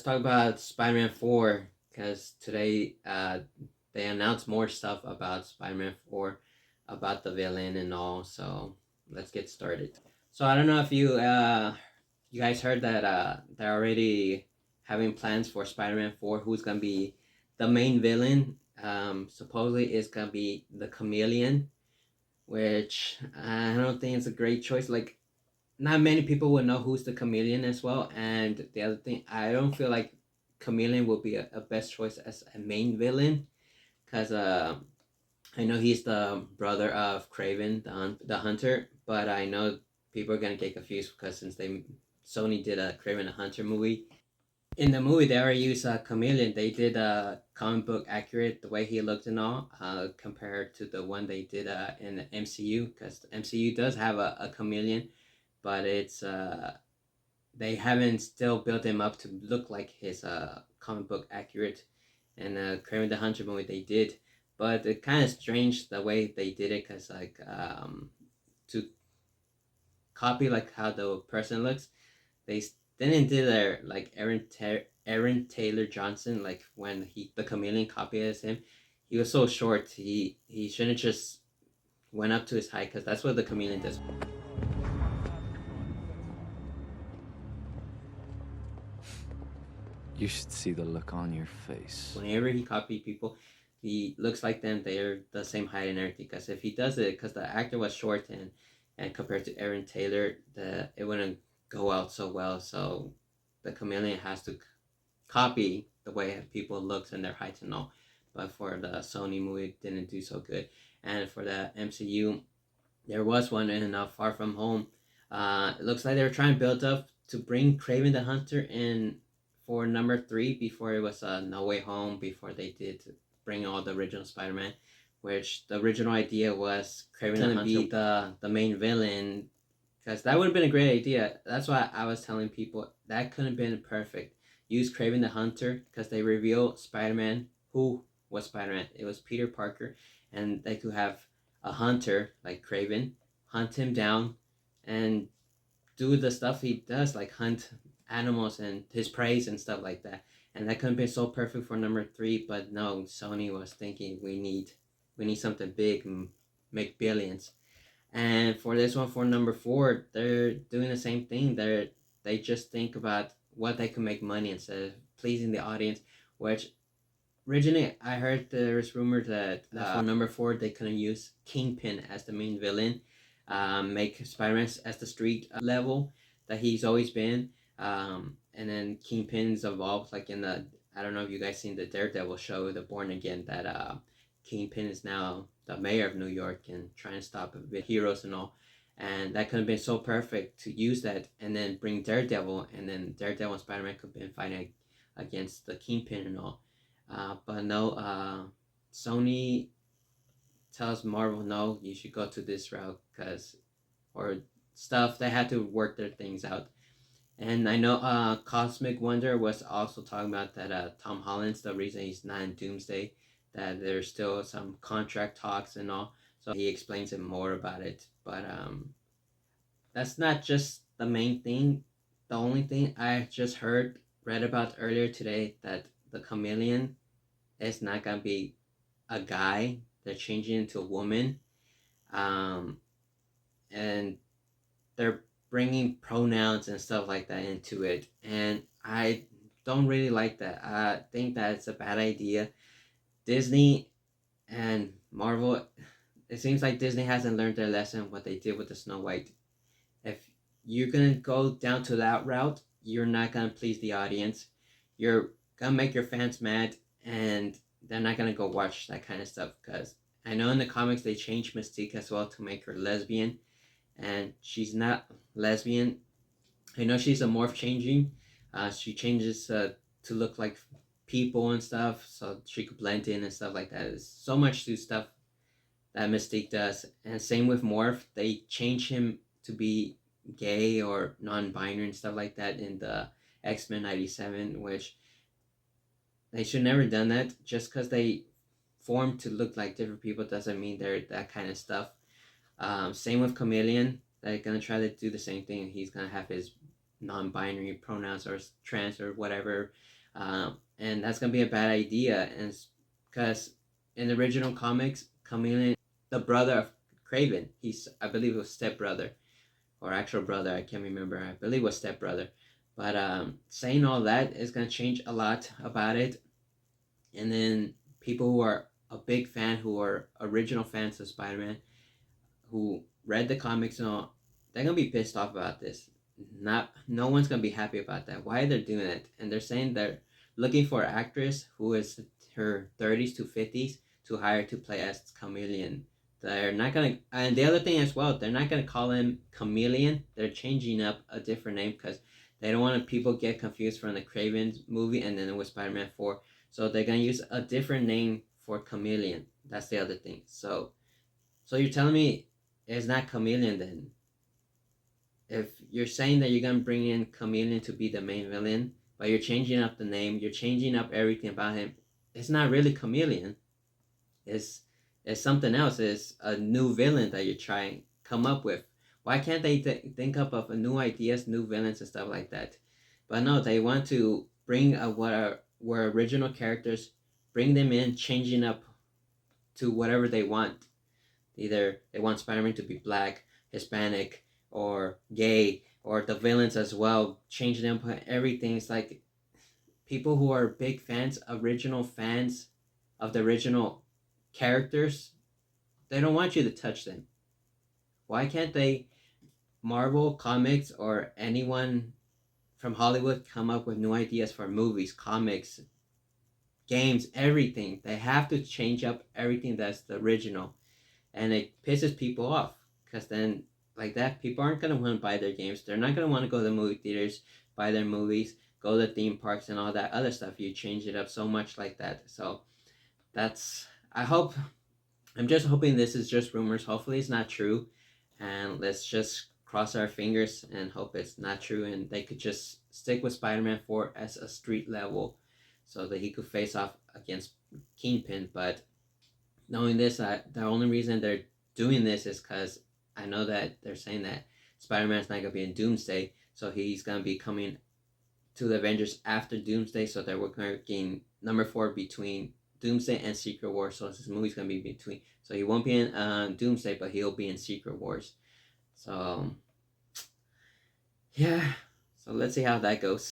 let's talk about Spider-Man 4 because today they announced more stuff about Spider-Man 4, about the villain and all. So let's get started. So I don't know if you guys heard that they're already having plans for Spider-Man 4. Who's gonna be the main villain? Supposedly it's gonna be the Chameleon, which I don't think it's a great choice. Like not many people will know who's the Chameleon as well. And the other thing, I don't feel like Chameleon will be a best choice as a main villain because I know he's the brother of Craven the Hunter, but I know people are gonna get confused because since they Sony did a Craven the Hunter movie. In the movie, they already used a chameleon. They did a comic book accurate the way he looked and all, compared to the one they did in the MCU, because the MCU does have a chameleon, but it's they haven't still built him up to look like his comic book accurate. And Kraven the Hunter movie they did, but it kind of strange the way they did it, because like to copy like how the person looks, they didn't do their like Aaron Taylor Johnson, like when the chameleon copied as him. He was so short. He shouldn't just went up to his height, because that's what the chameleon does. You should see the look on your face. Whenever he copied people, he looks like them. They're the same height and everything. Because if he does it, because the actor was short, and compared to Aaron Taylor, it wouldn't go out so well. So the chameleon has to copy the way people looks and their heights and all. But for the Sony movie, it didn't do so good. And for the MCU, there was one in Far From Home. It looks like they were trying to build up to bring Craven the Hunter in for number 3 before it was No Way Home, before they did bring all the original Spider-Man, which the original idea was Craven the Hunter be the main villain, because that would have been a great idea. That's why I was telling people that could have been perfect. Use Craven the Hunter, because they reveal Spider-Man, who was Spider-Man. It was Peter Parker, and they could have a hunter like Craven hunt him down and do the stuff he does, like hunt animals and his prey and stuff like that. And that could have been so perfect for number 3, but no, Sony was thinking we need something big and make billions. And for this one, for number 4, they're doing the same thing. They just think about what they can make money instead of pleasing the audience. Which originally I heard there's rumors that for number 4 they couldn't use Kingpin as the main villain, make Spider-Man as the street level that he's always been, and then Kingpin's evolved like in the, I don't know if you guys seen the Daredevil show, The Born Again, that Kingpin is now the mayor of New York and trying to stop with heroes and all. And that could have been so perfect to use that and then bring Daredevil, and then Daredevil and Spider-Man could have been fighting against the Kingpin and all. But no, Sony tells Marvel, no, you should go to this route, because, or stuff, they had to work their things out. And I know Cosmic Wonder was also talking about that Tom Holland's the reason he's not in Doomsday, that there's still some contract talks and all. So he explains it more about it. But that's not just the main thing. The only thing I just read about earlier today, that the chameleon is not gonna be a guy. They're changing into a woman, um, and they're bringing pronouns and stuff like that into it. And I don't really like that. I think that it's a bad idea. Disney and Marvel, it seems like Disney hasn't learned their lesson what they did with the Snow White. If you're gonna go down to that route, you're not gonna please the audience. You're gonna make your fans mad, and they're not gonna go watch that kind of stuff. Because I know in the comics they changed Mystique as well to make her lesbian, and she's not lesbian. I know she's a morph changing. She changes to look like people and stuff, so she could blend in and stuff like that. There's so much to stuff that Mystique does. And same with Morph, they change him to be gay or non-binary and stuff like that in the X-Men 97, which they should never done that. Just because they form to look like different people doesn't mean they're that kind of stuff. Same with Chameleon. They're gonna try to do the same thing. He's gonna have his non-binary pronouns or trans or whatever, and that's gonna be a bad idea. And because in the original comics, Chameleon, the brother of Craven, he's I believe it was stepbrother or actual brother. I can't remember. I believe it was stepbrother. But saying all that is gonna change a lot about it. And then people who are a big fan, who are original fans of Spider-Man, who read the comics and all, they're gonna be pissed off about this. Not no one's gonna be happy about that. Why they're doing it? And they're saying they're looking for an actress who is her 30s to 50s to hire to play as Chameleon. They're not gonna, and the other thing as well, they're not gonna call him Chameleon. They're changing up a different name because they don't want people get confused from the Craven movie and then it was Spider-Man 4. So they're gonna use a different name for Chameleon. That's the other thing. So you're telling me it's not Chameleon then? If you're saying that you're gonna bring in Chameleon to be the main villain, but you're changing up the name, you're changing up everything about him, it's not really Chameleon. It's it's something else. It's a new villain that you're trying come up with. Why can't they think up of new ideas, new villains and stuff like that? But no, they want to bring what are were original characters, bring them in, changing up to whatever they want. Either they want Spider-Man to be black, Hispanic, or gay, or the villains as well, change them, everything. It's like people who are big fans, original fans of the original characters, they don't want you to touch them. Why can't they, Marvel Comics or anyone from Hollywood, come up with new ideas for movies, comics, games, everything? They have to change up everything that's the original. And it pisses people off because then like that people aren't going to want to buy their games. They're not going to want to go to the movie theaters, buy their movies, go to theme parks and all that other stuff. You change it up so much like that. So that's, I hope, I'm just hoping this is just rumors. Hopefully it's not true, and let's just cross our fingers and hope it's not true and they could just stick with Spider-Man 4 as a street level so that he could face off against Kingpin. But knowing this, the only reason they're doing this is because I know that they're saying that Spider-Man's not gonna be in Doomsday, so he's gonna be coming to the Avengers after Doomsday. So they're working number 4 between Doomsday and Secret Wars. So this movie's gonna be between. So he won't be in Doomsday, but he'll be in Secret Wars. So yeah. So let's see how that goes.